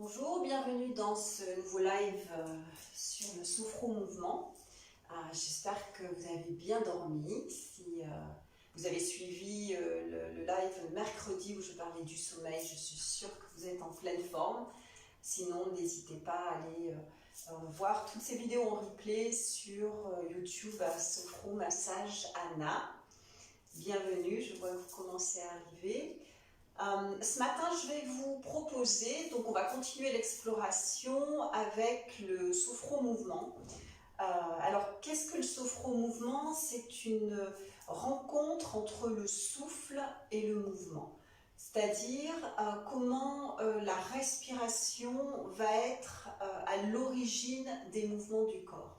Bonjour, bienvenue dans ce nouveau live sur le sophro-mouvement. J'espère que vous avez bien dormi. Si vous avez suivi le live mercredi où je parlais du sommeil, je suis sûre que vous êtes en pleine forme. Sinon, n'hésitez pas à aller voir toutes ces vidéos en replay sur YouTube à Sophro Massage Anna. Bienvenue, je vois que vous commencez à arriver. Ce matin, je vais vous proposer, donc on va continuer l'exploration avec le sophro-mouvement. Alors, qu'est-ce que le sophro-mouvement? C'est une rencontre entre le souffle et le mouvement. C'est-à-dire comment la respiration va être à l'origine des mouvements du corps.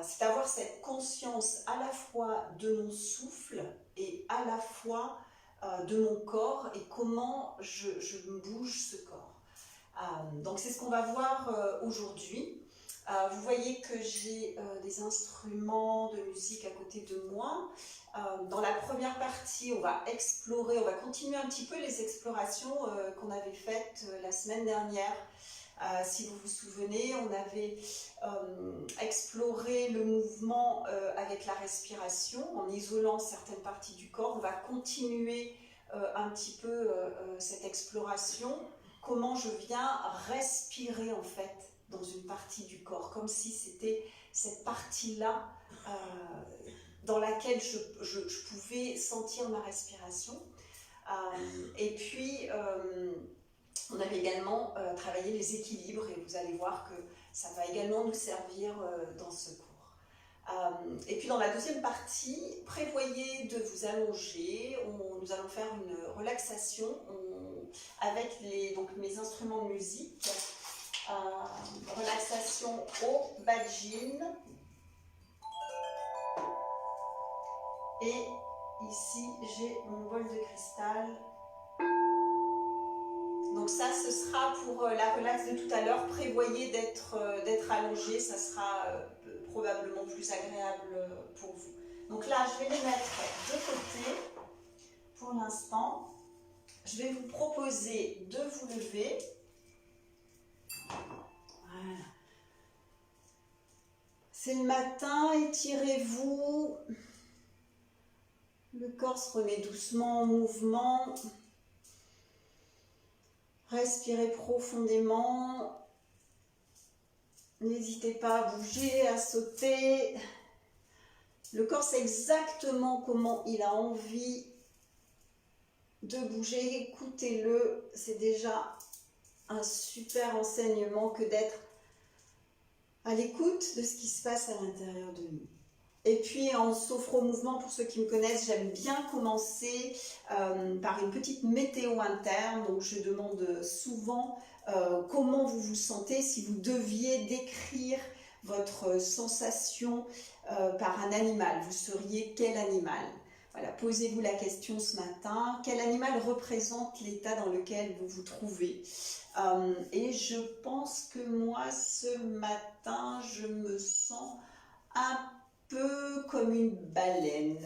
C'est avoir cette conscience à la fois de mon souffle et à la fois de mon corps et comment je bouge ce corps. Donc c'est ce qu'on va voir aujourd'hui. Vous voyez que j'ai des instruments de musique à côté de moi. Dans la première partie, on va explorer, on va continuer un petit peu les explorations qu'on avait faites la semaine dernière. Si vous vous souvenez, on avait exploré le mouvement avec la respiration en isolant certaines parties du corps. On va continuer un petit peu cette exploration, comment je viens respirer en fait dans une partie du corps, comme si c'était cette partie-là dans laquelle je pouvais sentir ma respiration. Et puis on avait également travaillé les équilibres et vous allez voir que ça va également nous servir dans ce cours. Et puis dans la deuxième partie, prévoyez de vous allonger. Nous allons faire une relaxation avec mes instruments de musique. Relaxation au bajin. Et ici, j'ai mon bol de cristal. Donc ça, ce sera pour la relax de tout à l'heure. Prévoyez d'être allongé, ça sera probablement plus agréable pour vous. Donc là, je vais les mettre de côté pour l'instant. Je vais vous proposer de vous lever. Voilà. C'est le matin, étirez-vous. Le corps se remet doucement en mouvement. Respirez profondément. N'hésitez pas à bouger, à sauter. Le corps sait exactement comment il a envie de bouger. Écoutez-le. C'est déjà un super enseignement que d'être à l'écoute de ce qui se passe à l'intérieur de nous. Et puis en sophro-mouvement, pour ceux qui me connaissent, j'aime bien commencer par une petite météo interne. Donc je demande souvent comment vous vous sentez, si vous deviez décrire votre sensation par un animal, vous seriez quel animal? Voilà, posez-vous la question ce matin, quel animal représente l'état dans lequel vous vous trouvez? Et je pense que moi ce matin, je me sens un peu comme une baleine,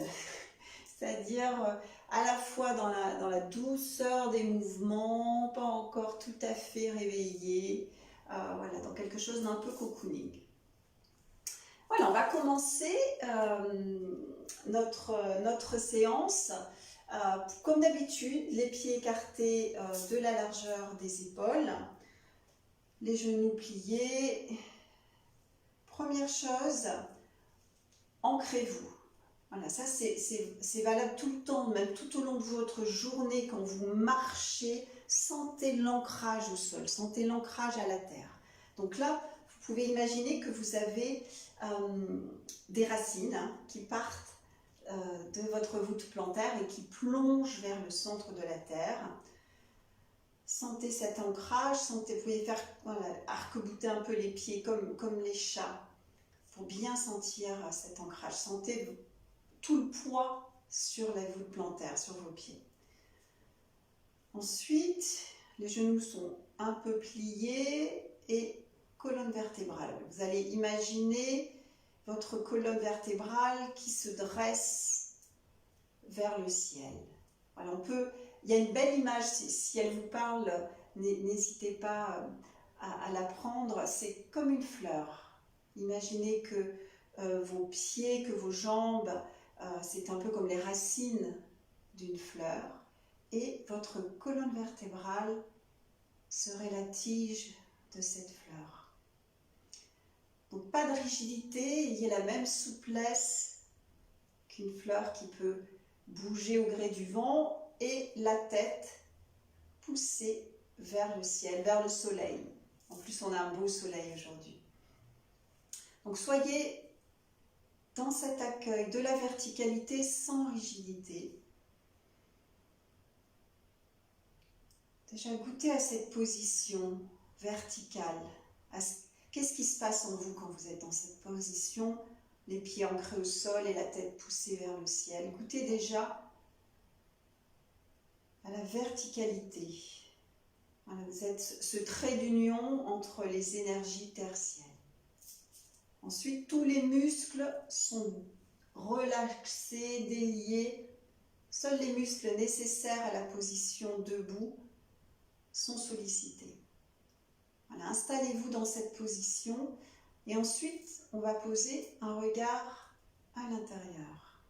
c'est-à-dire à la fois dans la douceur des mouvements, pas encore tout à fait réveillé, voilà, dans quelque chose d'un peu cocooning. Voilà, on va commencer notre séance. Comme d'habitude, les pieds écartés de la largeur des épaules, les genoux pliés. Première chose, ancrez-vous. Voilà, ça c'est valable tout le temps, même tout au long de votre journée, quand vous marchez, sentez l'ancrage au sol, sentez l'ancrage à la terre. Donc là, vous pouvez imaginer que vous avez des racines qui partent de votre voûte plantaire et qui plongent vers le centre de la terre. Sentez cet ancrage, sentez, vous pouvez faire voilà, arc-bouter un peu les pieds comme les chats. Pour bien sentir cet ancrage, sentez tout le poids sur la voûte plantaire, sur vos pieds. Ensuite, les genoux sont un peu pliés et colonne vertébrale. Vous allez imaginer votre colonne vertébrale qui se dresse vers le ciel. Voilà, il y a une belle image, si elle vous parle, n'hésitez pas à la prendre. C'est comme une fleur. Imaginez que vos pieds, que vos jambes, c'est un peu comme les racines d'une fleur. Et votre colonne vertébrale serait la tige de cette fleur. Donc pas de rigidité, il y a la même souplesse qu'une fleur qui peut bouger au gré du vent et la tête poussée vers le ciel, vers le soleil. En plus, on a un beau soleil aujourd'hui. Donc soyez dans cet accueil de la verticalité sans rigidité. Déjà, goûtez à cette position verticale. Qu'est-ce qui se passe en vous quand vous êtes dans cette position, les pieds ancrés au sol et la tête poussée vers le ciel? Goûtez déjà à la verticalité. Voilà, vous êtes ce trait d'union entre les énergies tertiaires. Ensuite, tous les muscles sont relaxés, déliés. Seuls les muscles nécessaires à la position debout sont sollicités. Voilà, installez-vous dans cette position et ensuite, on va poser un regard à l'intérieur.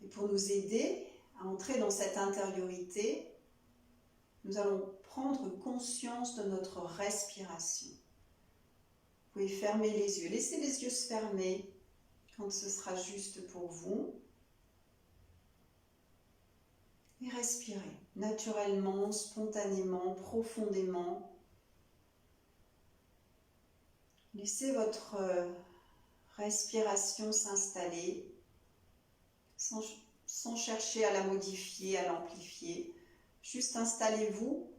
Et pour nous aider à entrer dans cette intériorité, nous allons prendre conscience de notre respiration. Vous pouvez fermer les yeux, laissez les yeux se fermer quand ce sera juste pour vous. Et respirez naturellement, spontanément, profondément. Laissez votre respiration s'installer sans chercher à la modifier, à l'amplifier. Juste installez-vous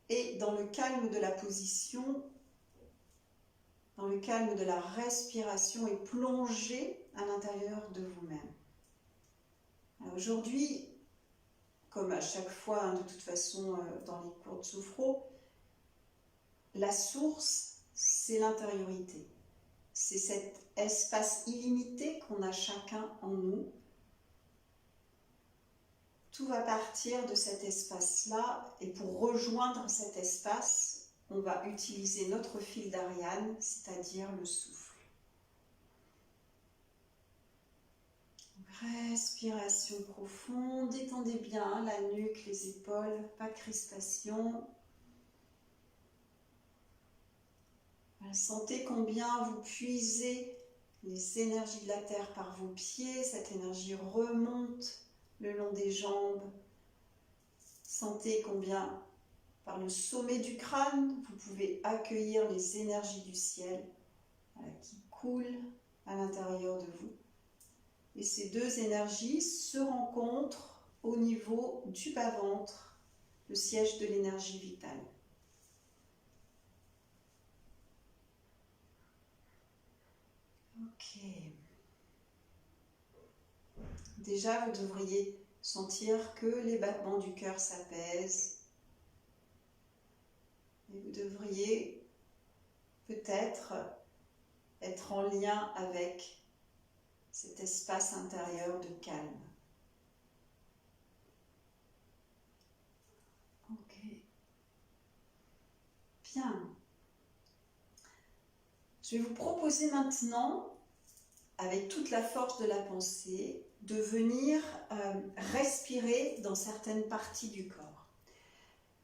et dans le calme de la position, dans le calme de la respiration et plongez à l'intérieur de vous-même. Aujourd'hui, comme à chaque fois, de toute façon, dans les cours de sophro, la source, c'est l'intériorité. C'est cet espace illimité qu'on a chacun en nous. Tout va partir de cet espace-là, et pour rejoindre cet espace, on va utiliser notre fil d'Ariane, c'est-à-dire le souffle. Respiration profonde, détendez bien la nuque, les épaules, pas de crispation. Sentez combien vous puisez les énergies de la terre par vos pieds, cette énergie remonte le long des jambes. Sentez combien par le sommet du crâne, vous pouvez accueillir les énergies du ciel qui coulent à l'intérieur de vous. Et ces deux énergies se rencontrent au niveau du bas-ventre, le siège de l'énergie vitale. Ok. Déjà, vous devriez sentir que les battements du cœur s'apaisent. Et vous devriez peut-être être en lien avec cet espace intérieur de calme. Ok. Bien. Je vais vous proposer maintenant, avec toute la force de la pensée, de venir respirer dans certaines parties du corps.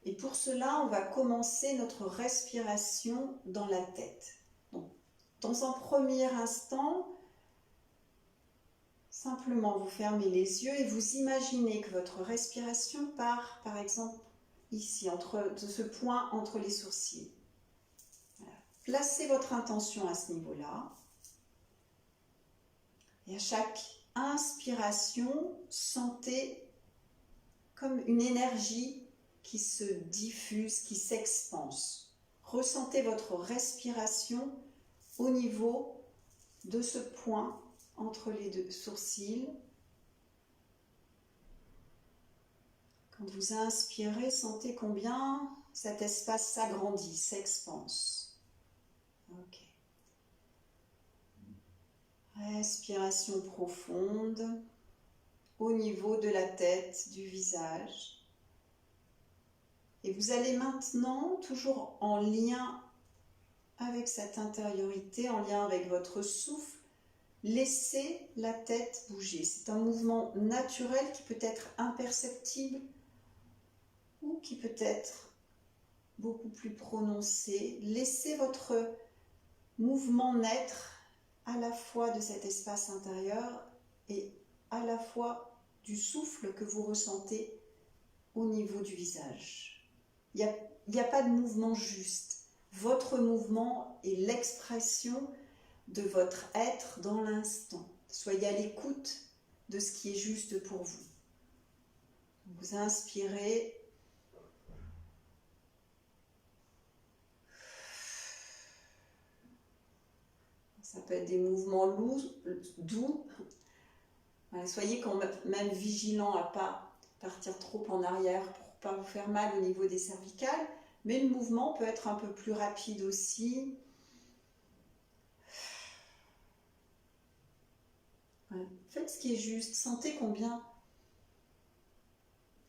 Et pour cela, on va commencer notre respiration dans la tête. Donc, dans un premier instant, simplement vous fermez les yeux et vous imaginez que votre respiration part, par exemple, ici, de ce point entre les sourcils. Voilà. Placez votre intention à ce niveau-là. Et à chaque inspiration, sentez comme une énergie qui se diffuse, qui s'expanse. Ressentez votre respiration au niveau de ce point entre les deux sourcils. Quand vous inspirez, sentez combien cet espace s'agrandit, s'expanse. Ok. Respiration profonde. au niveau de la tête, du visage. Et vous allez maintenant, toujours en lien avec cette intériorité, en lien avec votre souffle, laisser la tête bouger. C'est un mouvement naturel qui peut être imperceptible ou qui peut être beaucoup plus prononcé. Laissez votre mouvement naître à la fois de cet espace intérieur et à la fois du souffle que vous ressentez au niveau du visage. Il n'y a pas de mouvement juste. Votre mouvement est l'expression de votre être dans l'instant. Soyez à l'écoute de ce qui est juste pour vous. Vous inspirez. Ça peut être des mouvements doux. Soyez quand même vigilant à ne pas partir trop en arrière pour ne pas vous faire mal au niveau des cervicales. Mais le mouvement peut être un peu plus rapide aussi. Faites ce qui est juste. Sentez combien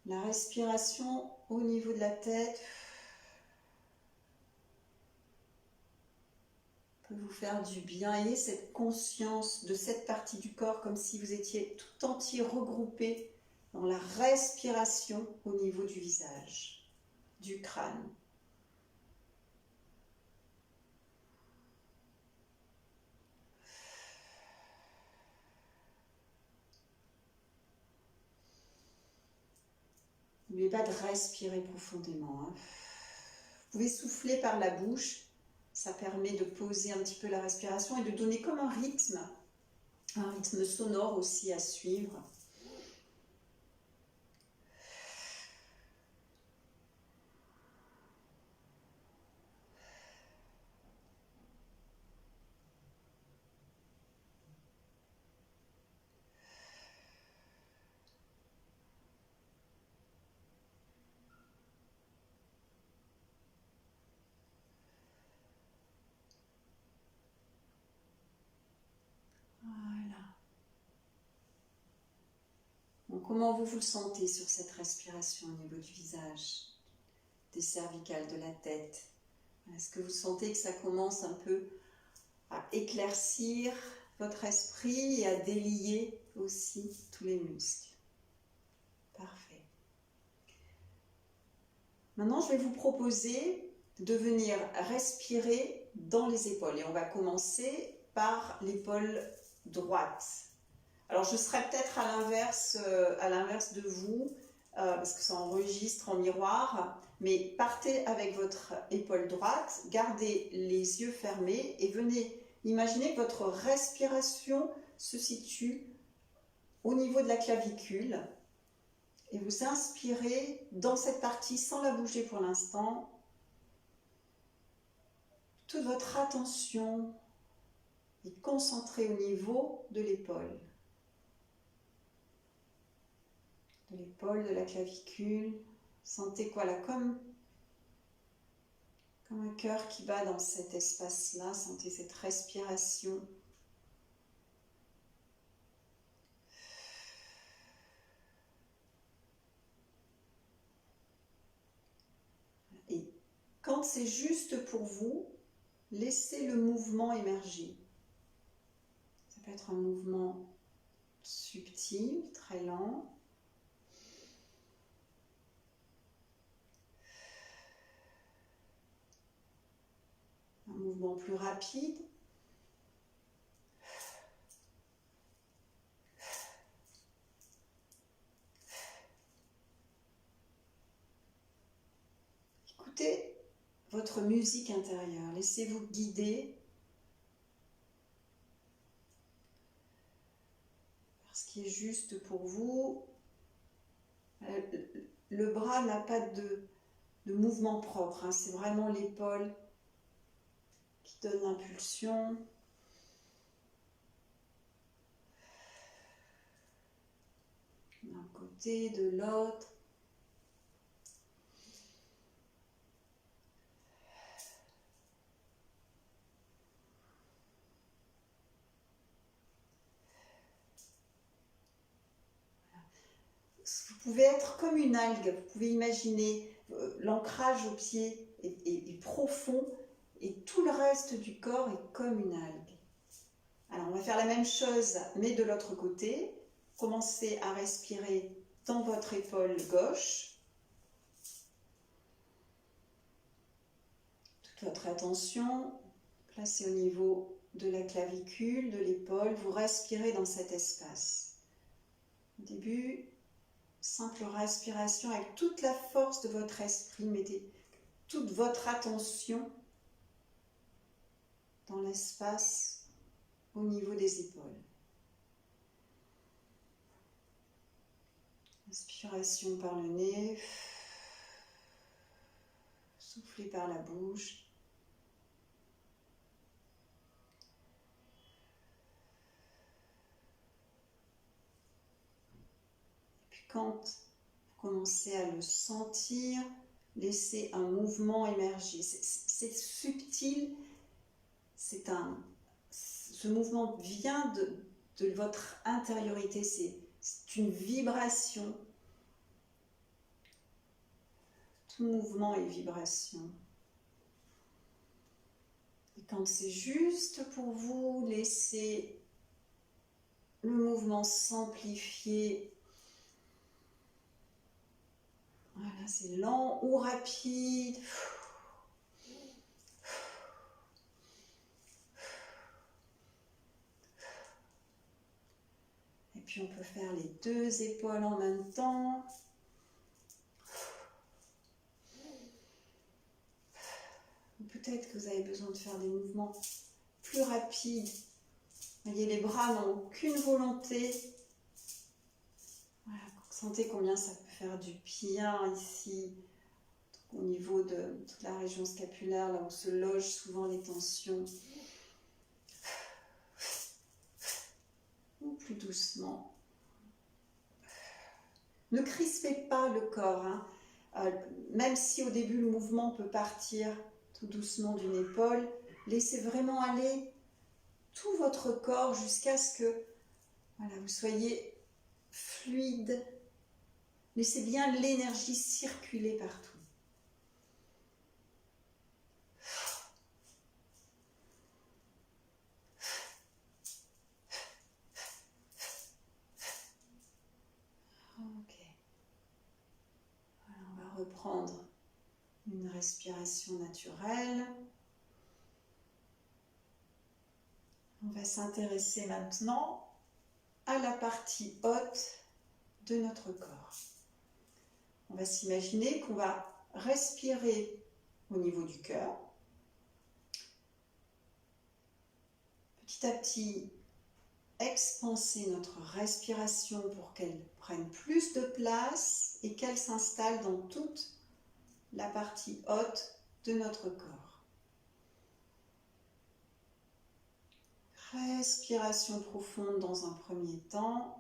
la respiration au niveau de la tête peut vous faire du bien. Ayez cette conscience de cette partie du corps comme si vous étiez tout entier regroupé dans la respiration au niveau du visage, du crâne. N'oubliez pas de respirer profondément. Vous pouvez souffler par la bouche. Ça permet de poser un petit peu la respiration et de donner comme un rythme sonore aussi à suivre. Donc, comment vous le sentez sur cette respiration au niveau du visage, des cervicales, de la tête? Est-ce que vous sentez que ça commence un peu à éclaircir votre esprit et à délier aussi tous les muscles? Parfait. Maintenant, je vais vous proposer de venir respirer dans les épaules. Et on va commencer par l'épaule droite. Alors, je serai peut-être à l'inverse de vous, parce que ça enregistre en miroir, mais partez avec votre épaule droite, gardez les yeux fermés et venez imaginer que votre respiration se situe au niveau de la clavicule. Et vous inspirez dans cette partie sans la bouger pour l'instant. Toute votre attention est concentrée au niveau de l'épaule. De l'épaule, de la clavicule. Sentez quoi là, comme un cœur qui bat dans cet espace-là. Sentez cette respiration. Et quand c'est juste pour vous, laissez le mouvement émerger. Ça peut être un mouvement subtil, très lent. Un mouvement plus rapide. Écoutez votre musique intérieure. Laissez-vous guider par ce qui est juste pour vous. Le bras n'a pas de mouvement propre. C'est vraiment l'épaule qui donne l'impulsion. D'un côté, de l'autre. vous pouvez être comme une algue, vous pouvez imaginer l'ancrage au pied est profond et tout le reste du corps est comme une algue. Alors on va faire la même chose mais de l'autre côté. Commencez à respirer dans votre épaule gauche. Toute votre attention placée au niveau de la clavicule, de l'épaule. Vous respirez dans cet espace. Au début, simple respiration avec toute la force de votre esprit. Mettez toute votre attention dans l'espace au niveau des épaules. Inspiration par le nez. Soufflez par la bouche. Quand vous commencez à le sentir, laissez un mouvement émerger. C'est subtil, ce mouvement vient de votre intériorité, c'est une vibration. Tout mouvement est vibration. Et quand c'est juste pour vous, laissez le mouvement s'amplifier. Voilà, c'est lent ou rapide. Et puis on peut faire les deux épaules en même temps. Peut-être que vous avez besoin de faire des mouvements plus rapides. Voyez, les bras n'ont aucune volonté. Voilà, sentez combien ça peut faire du bien ici, au niveau de toute la région scapulaire, là où se logent souvent les tensions. Ou plus doucement. Ne crispez pas le corps, hein. Même si au début le mouvement peut partir tout doucement d'une épaule, laissez vraiment aller tout votre corps jusqu'à ce que voilà, vous soyez fluide. Laissez bien l'énergie circuler partout. Ok. Voilà, on va reprendre une respiration naturelle. On va s'intéresser maintenant à la partie haute de notre corps. On va s'imaginer qu'on va respirer au niveau du cœur. Petit à petit, expanser notre respiration pour qu'elle prenne plus de place et qu'elle s'installe dans toute la partie haute de notre corps. Respiration profonde dans un premier temps.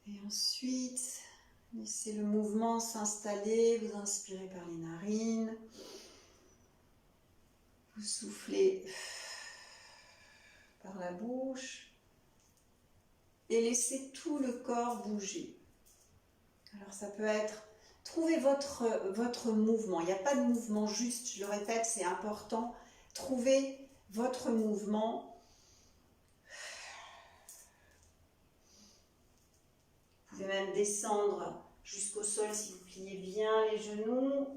Et ensuite, laissez le mouvement s'installer. Vous inspirez par les narines. Vous soufflez par la bouche. Et laissez tout le corps bouger. Alors ça peut être, trouvez votre mouvement. Il n'y a pas de mouvement juste, je le répète, c'est important. Trouvez votre mouvement. Vous pouvez même descendre jusqu'au sol si vous pliez bien les genoux.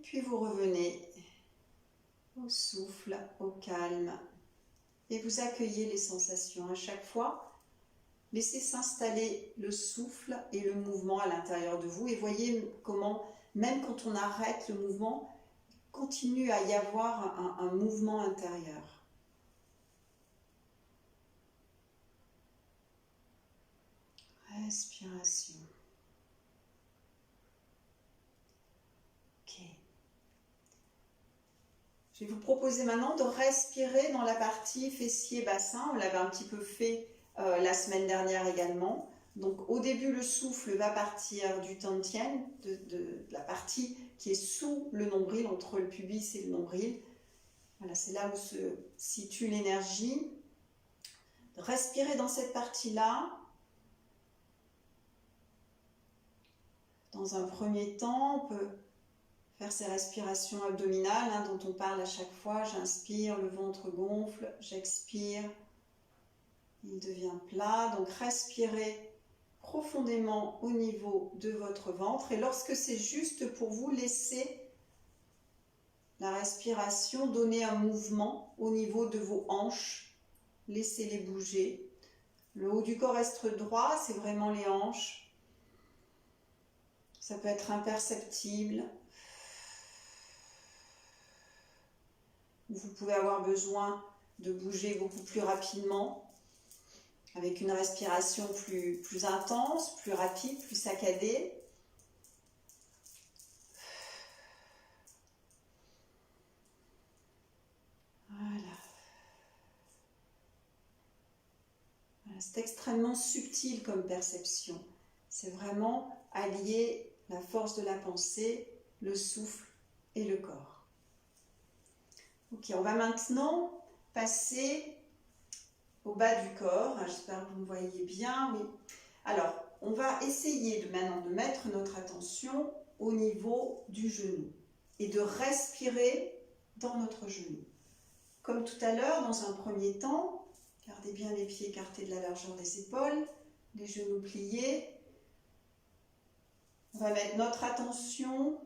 Puis vous revenez au souffle, au calme et vous accueillez les sensations à chaque fois. Laissez s'installer le souffle et le mouvement à l'intérieur de vous et voyez comment, même quand on arrête le mouvement, continue à y avoir un mouvement intérieur. respiration. Ok. Je vais vous proposer maintenant de respirer dans la partie fessier-bassin. On l'avait un petit peu fait la semaine dernière également. Donc au début, le souffle va partir du tantien, de la partie qui est sous le nombril, entre le pubis et le nombril. Voilà, c'est là où se situe l'énergie. Respirez dans cette partie-là. Dans un premier temps, on peut faire ces respirations abdominales hein, dont on parle à chaque fois. J'inspire, le ventre gonfle, j'expire, il devient plat. Donc respirez profondément au niveau de votre ventre et lorsque c'est juste pour vous, laissez la respiration donner un mouvement au niveau de vos hanches, laissez-les bouger. Le haut du corps reste droit, c'est vraiment les hanches. Ça peut être imperceptible. Vous pouvez avoir besoin de bouger beaucoup plus rapidement, avec une respiration plus intense, plus rapide, plus saccadée. Voilà. C'est extrêmement subtil comme perception. C'est vraiment allier la force de la pensée, le souffle et le corps. Ok, on va maintenant passer au bas du corps. J'espère que vous me voyez bien. Oui. Alors, on va essayer maintenant de mettre notre attention au niveau du genou et de respirer dans notre genou. Comme tout à l'heure, dans un premier temps, gardez bien les pieds écartés de la largeur des épaules, les genoux pliés. On va mettre notre attention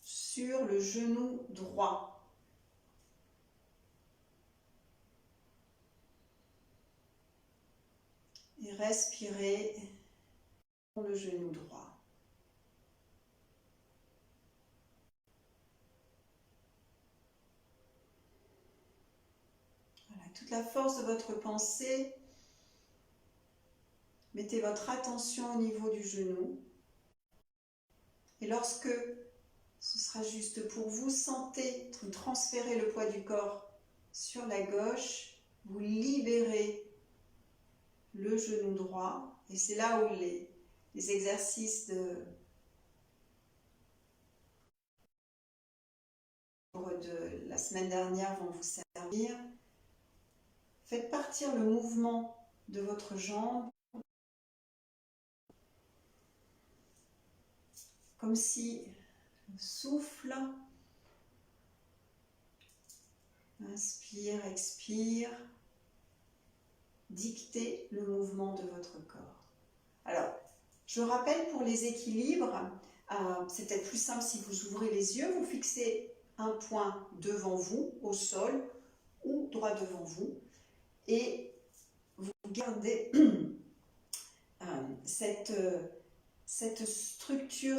sur le genou droit. Et respirez dans le genou droit. Voilà, toute la force de votre pensée, mettez votre attention au niveau du genou. Et lorsque ce sera juste pour vous, sentez transférer le poids du corps sur la gauche, vous libérez le genou droit. Et c'est là où les exercices de la semaine dernière vont vous servir. Faites partir le mouvement de votre jambe comme si le souffle, inspire, expire, dictez le mouvement de votre corps. Alors, je rappelle pour les équilibres, c'est peut-être plus simple si vous ouvrez les yeux, vous fixez un point devant vous, au sol, ou droit devant vous, et vous gardez cette structure,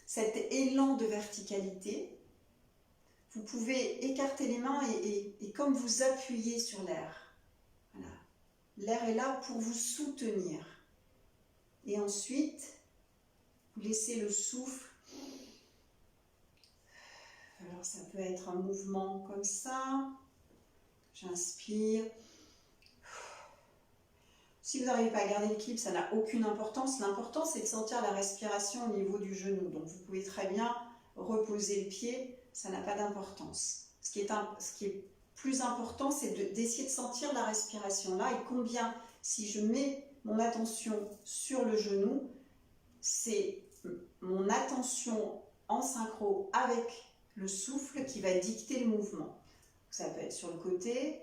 cet élan de verticalité. Vous pouvez écarter les mains et comme vous appuyez sur l'air. Voilà. L'air est là pour vous soutenir. Et ensuite, vous laissez le souffle. Alors ça peut être un mouvement comme ça. J'inspire. Si vous n'arrivez pas à garder l'équilibre, ça n'a aucune importance. L'important, c'est de sentir la respiration au niveau du genou. Donc vous pouvez très bien reposer le pied, ça n'a pas d'importance. Ce qui est plus important, c'est d'essayer de sentir la respiration là. Et combien, si je mets mon attention sur le genou, c'est mon attention en synchro avec le souffle qui va dicter le mouvement. Ça peut être sur le côté,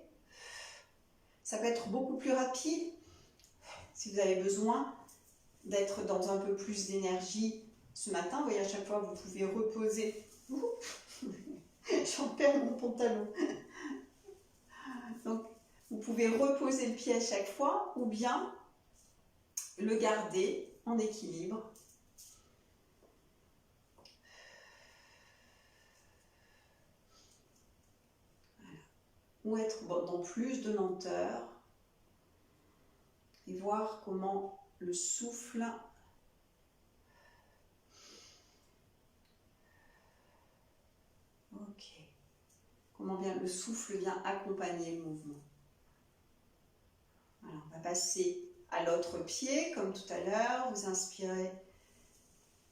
ça peut être beaucoup plus rapide. Si vous avez besoin d'être dans un peu plus d'énergie ce matin, vous voyez, à chaque fois, vous pouvez reposer. J'en perds mon pantalon. Donc, vous pouvez reposer le pied à chaque fois ou bien le garder en équilibre. Voilà. Ou être dans plus de lenteur et voir comment le souffle. Ok. Comment bien le souffle vient accompagner le mouvement. Alors, on va passer à l'autre pied, comme tout à l'heure. Vous inspirez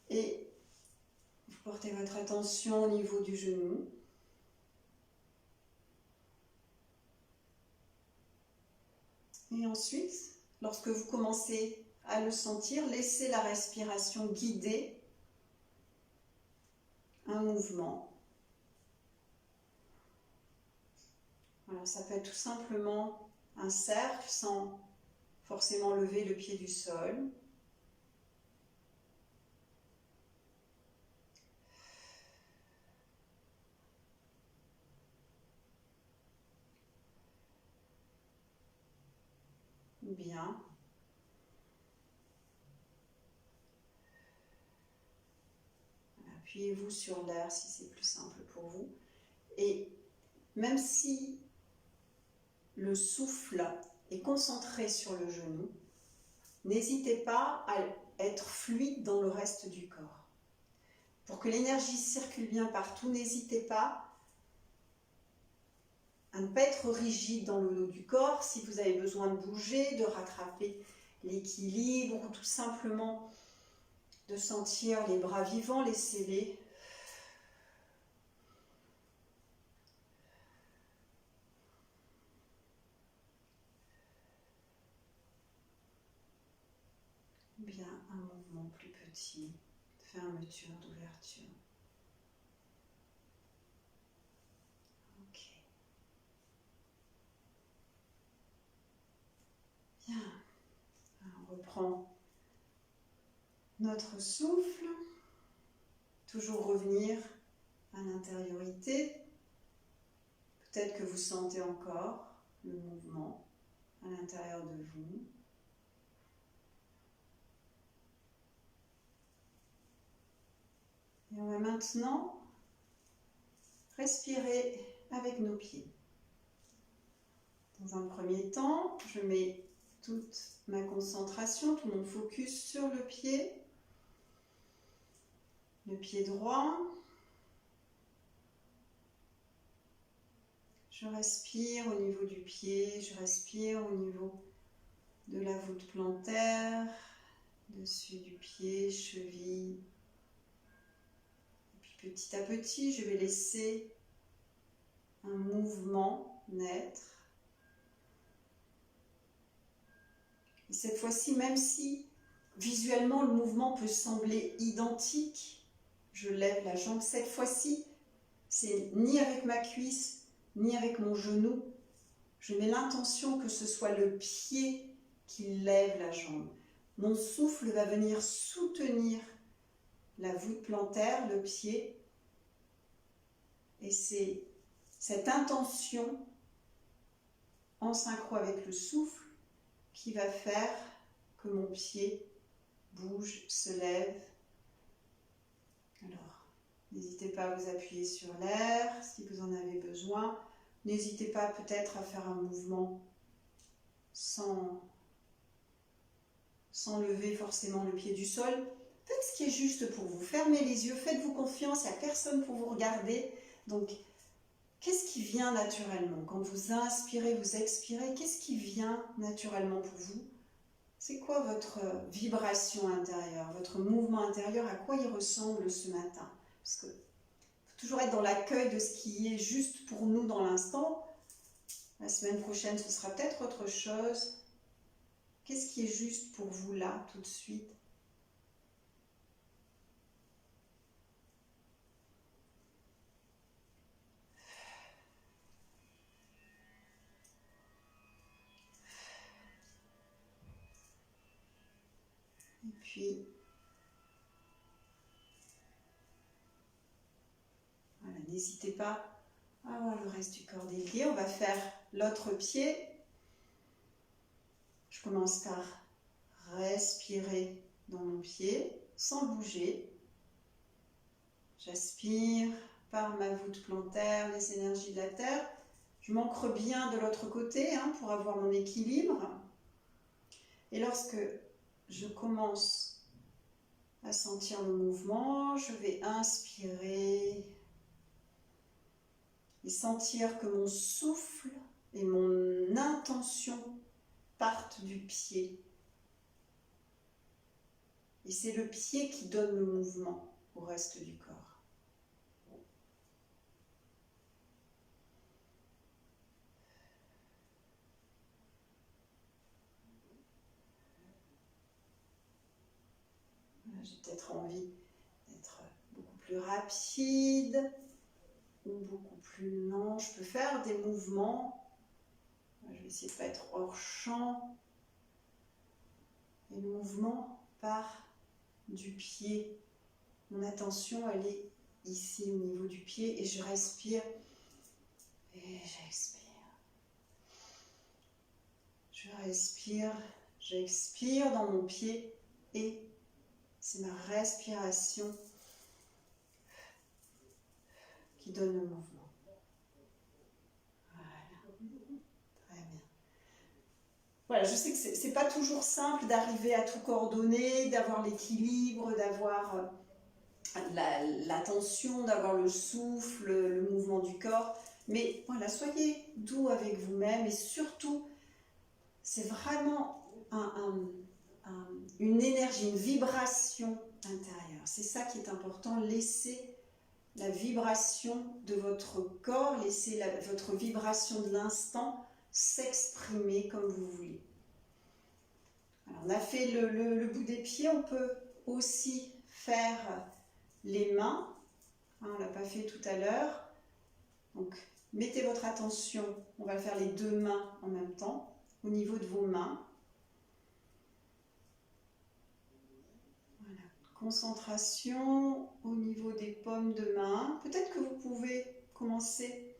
et vous portez votre attention au niveau du genou. Et ensuite, lorsque vous commencez à le sentir, laissez la respiration guider un mouvement. Alors, ça peut être tout simplement un cercle sans forcément lever le pied du sol. Bien. Appuyez-vous sur l'air si c'est plus simple pour vous. Et même si le souffle est concentré sur le genou, n'hésitez pas à être fluide dans le reste du corps. Pour que l'énergie circule bien partout, n'hésitez pas à ne pas être rigide dans le haut du corps. Si vous avez besoin de bouger, de rattraper l'équilibre ou tout simplement de sentir les bras vivants, laissez-les. Bien, un mouvement plus petit, fermeture, d'ouverture. Ok. Bien. Alors, on reprend notre souffle. Toujours revenir à l'intériorité. Peut-être que vous sentez encore le mouvement à l'intérieur de vous. Et on va maintenant respirer avec nos pieds. Dans un premier temps, je mets toute ma concentration, tout mon focus sur le pied droit. Je respire au niveau du pied, je respire au niveau de la voûte plantaire, dessus du pied, cheville. Et puis petit à petit, je vais laisser un mouvement naître. Et cette fois-ci, même si visuellement le mouvement peut sembler identique, je lève la jambe. Cette fois-ci, c'est ni avec ma cuisse, ni avec mon genou. Je mets l'intention que ce soit le pied qui lève la jambe. Mon souffle va venir soutenir la voûte plantaire, le pied. Et c'est cette intention en synchro avec le souffle qui va faire que mon pied bouge, se lève. Alors, n'hésitez pas à vous appuyer sur l'air si vous en avez besoin. N'hésitez pas peut-être à faire un mouvement sans lever forcément le pied du sol. Faites ce qui est juste pour vous. Fermez les yeux, faites-vous confiance, il n'y a personne pour vous regarder. Donc, qu'est-ce qui vient naturellement? Quand vous inspirez, vous expirez, qu'est-ce qui vient naturellement pour vous? C'est quoi votre vibration intérieure, votre mouvement intérieur? À quoi il ressemble ce matin? Parce que faut toujours être dans l'accueil de ce qui est juste pour nous dans l'instant. La semaine prochaine, ce sera peut-être autre chose. Qu'est-ce qui est juste pour vous là, tout de suite? Et puis, voilà, n'hésitez pas à avoir le reste du corps délié. On va faire l'autre pied. Je commence par respirer dans mon pied sans bouger. J'aspire par ma voûte plantaire les énergies de la terre. Je m'ancre bien de l'autre côté pour avoir mon équilibre. Et lorsque je commence à sentir le mouvement. Je vais inspirer et sentir que mon souffle et mon intention partent du pied. Et c'est le pied qui donne le mouvement au reste du corps. J'ai peut-être envie d'être beaucoup plus rapide ou beaucoup plus lent. Je peux faire des mouvements. Je vais essayer de ne pas être hors champ. Et le mouvement part du pied. Mon attention, elle est ici au niveau du pied et je respire et j'expire. Je respire, j'expire dans mon pied et c'est ma respiration qui donne le mouvement. Voilà, très bien. Voilà, je sais que c'est pas toujours simple d'arriver à tout coordonner, d'avoir l'équilibre, d'avoir l'attention, d'avoir le souffle, le mouvement du corps. Mais voilà, soyez doux avec vous-même et surtout, c'est vraiment une énergie, une vibration intérieure. C'est ça qui est important. Laissez la vibration de votre corps, laissez votre vibration de l'instant s'exprimer comme vous voulez. Alors, on a fait le bout des pieds, on peut aussi faire les mains. On ne l'a pas fait tout à l'heure. Donc, mettez votre attention, on va faire les deux mains en même temps, au niveau de vos mains. Voilà. Concentration au niveau des paumes de main. Peut-être que vous pouvez commencer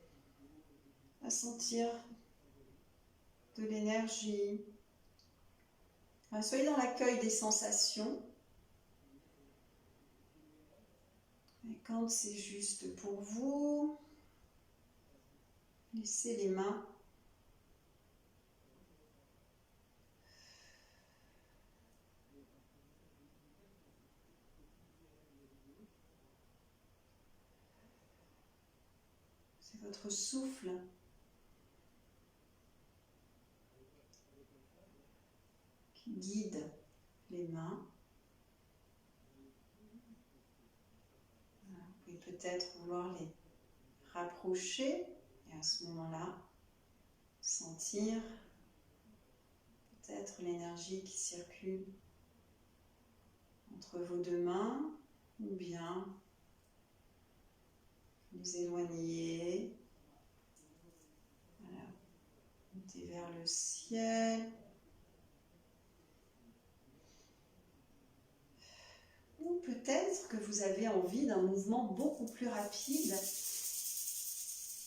à sentir de l'énergie. Soyez dans l'accueil des sensations. Et quand c'est juste pour vous, laissez les mains c'est votre souffle qui guide les mains. Voilà. Vous pouvez peut-être vouloir les rapprocher et à ce moment-là sentir peut-être l'énergie qui circule entre vos deux mains ou bien vous éloigner, voilà, montez vers le ciel ou peut-être que vous avez envie d'un mouvement beaucoup plus rapide.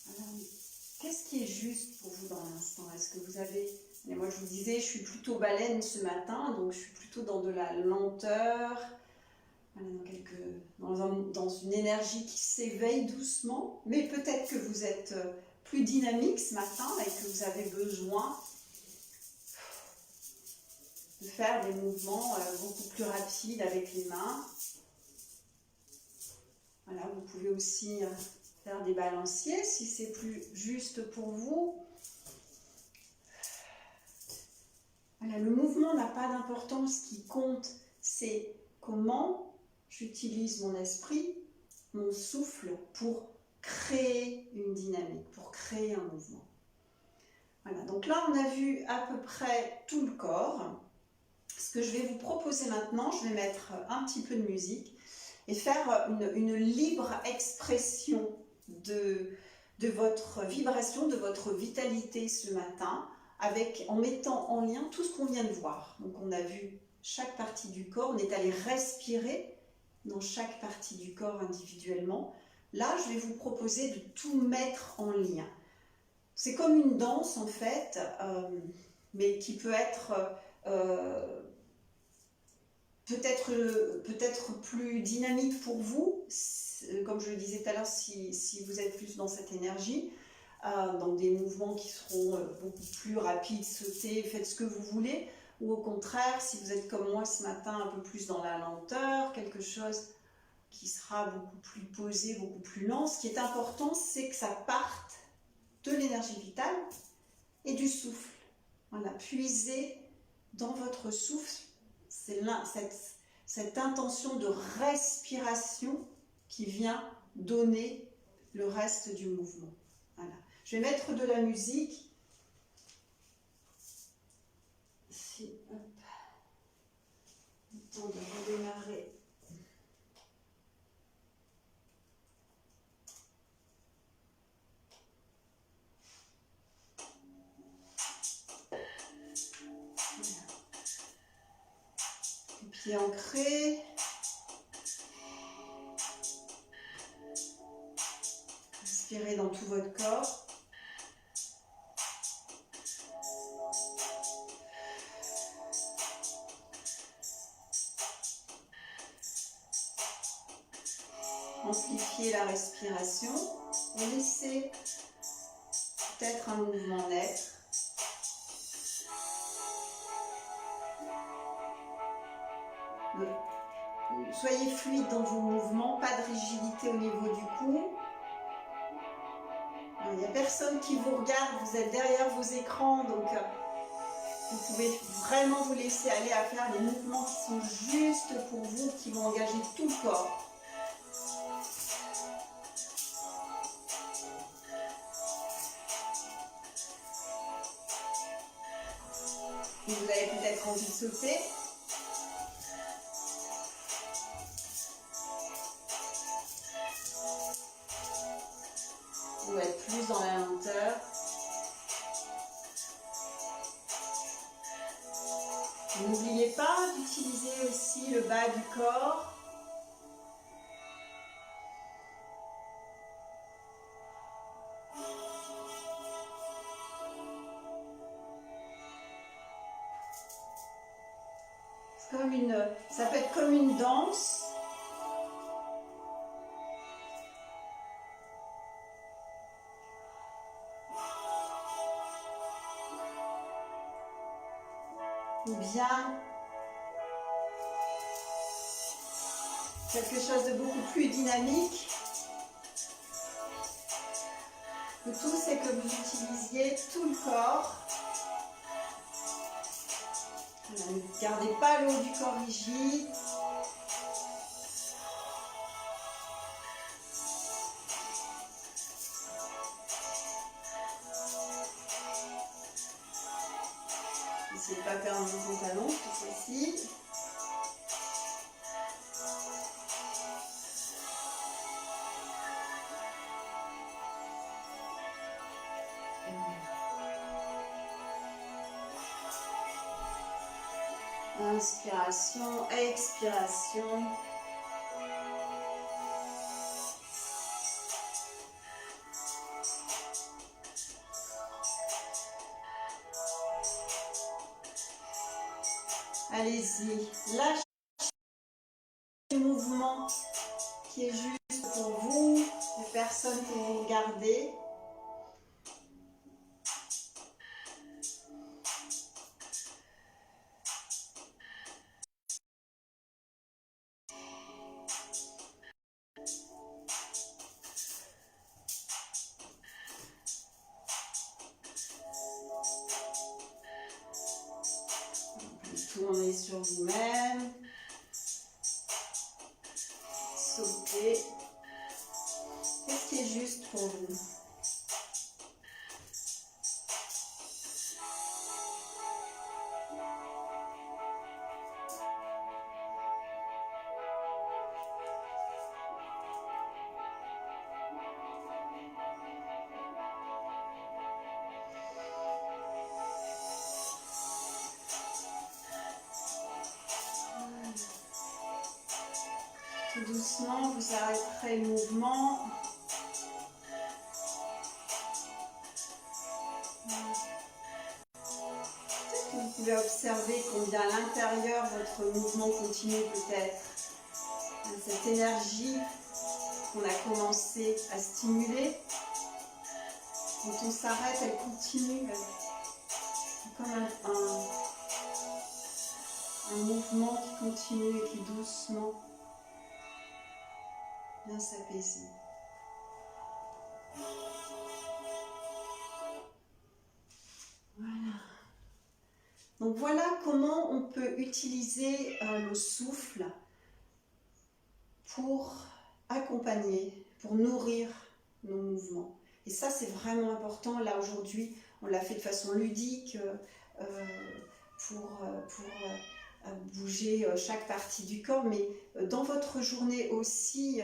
Alors, qu'est-ce qui est juste pour vous dans l'instant? Est-ce que vous avez... Et moi je vous disais, je suis plutôt baleine ce matin, donc je suis plutôt dans de la lenteur, voilà, dans une énergie qui s'éveille doucement, mais peut-être que vous êtes plus dynamique ce matin et que vous avez besoin de faire des mouvements beaucoup plus rapides avec les mains. Voilà, vous pouvez aussi faire des balanciers si c'est plus juste pour vous. Voilà, le mouvement n'a pas d'importance, ce qui compte, c'est comment j'utilise mon esprit, mon souffle pour créer une dynamique, pour créer un mouvement. Voilà, donc là on a vu à peu près tout le corps. Ce que je vais vous proposer maintenant, je vais mettre un petit peu de musique et faire une libre expression de votre vibration, de votre vitalité ce matin, en mettant en lien tout ce qu'on vient de voir. Donc on a vu chaque partie du corps, on est allé respirer dans chaque partie du corps individuellement. Là, je vais vous proposer de tout mettre en lien. C'est comme une danse en fait, mais qui peut être peut-être plus dynamique pour vous, comme je le disais tout à l'heure, si vous êtes plus dans cette énergie, dans des mouvements qui seront beaucoup plus rapides, sauter, faites ce que vous voulez, ou au contraire, si vous êtes comme moi ce matin, un peu plus dans la lenteur, quelque chose qui sera beaucoup plus posé, beaucoup plus lent. Ce qui est important, c'est que ça parte de l'énergie vitale et du souffle. Voilà, puisez dans votre souffle, c'est cette intention de respiration qui vient donner le reste du mouvement. Voilà. Je vais mettre de la musique. Ici, hop. Le temps de redémarrer. Les pieds ancrés. Respirez dans tout votre corps. Amplifiez la respiration et laissez peut-être un mouvement naître. Soyez fluide dans vos mouvements, pas de rigidité au niveau du cou. Il n'y a personne qui vous regarde, vous êtes derrière vos écrans, donc vous pouvez vraiment vous laisser aller à faire des mouvements qui sont justes pour vous, qui vont engager tout le corps. Et vous avez peut-être envie de sauter. Ou être plus dans la lenteur. N'oubliez pas d'utiliser aussi le bas du corps. Ça peut être comme une danse. Ou bien quelque chose de beaucoup plus dynamique. Le tout, c'est que vous utilisiez tout le corps. Ne gardez pas le haut du corps rigide. N'essayez de ne pas perdre vos pantalons cette fois-ci. Inspiration, expiration. Allez-y, lâchez le mouvement qui est juste pour vous, les personnes que vous regardez. Tournez sur vous-même. Sautez. Qu'est-ce qui est juste pour vous? Tout doucement, vous arrêterez le mouvement. Vous pouvez observer combien à l'intérieur votre mouvement continue peut-être. Cette énergie qu'on a commencé à stimuler, quand on s'arrête, elle continue. C'est comme Un mouvement qui continue et qui doucement vient s'apaiser. Voilà. Donc voilà comment on peut utiliser le souffle pour accompagner, pour nourrir nos mouvements. Et ça, c'est vraiment important. Là, aujourd'hui, on l'a fait de façon ludique pour bouger chaque partie du corps. Mais dans votre journée aussi,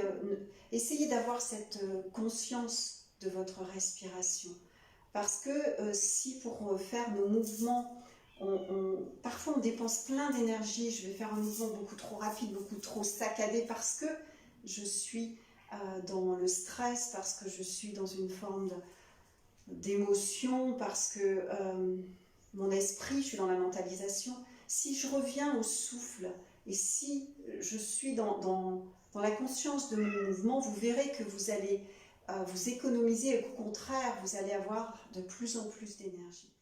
essayez d'avoir cette conscience de votre respiration. Parce que si pour faire nos mouvements, parfois on dépense plein d'énergie, je vais faire un mouvement beaucoup trop rapide, beaucoup trop saccadé parce que je suis dans le stress, parce que je suis dans une forme d'émotion, parce que mon esprit, je suis dans la mentalisation. Si je reviens au souffle et si je suis dans la conscience de mon mouvement, vous verrez que vous allez vous économiser et qu'au contraire, vous allez avoir de plus en plus d'énergie.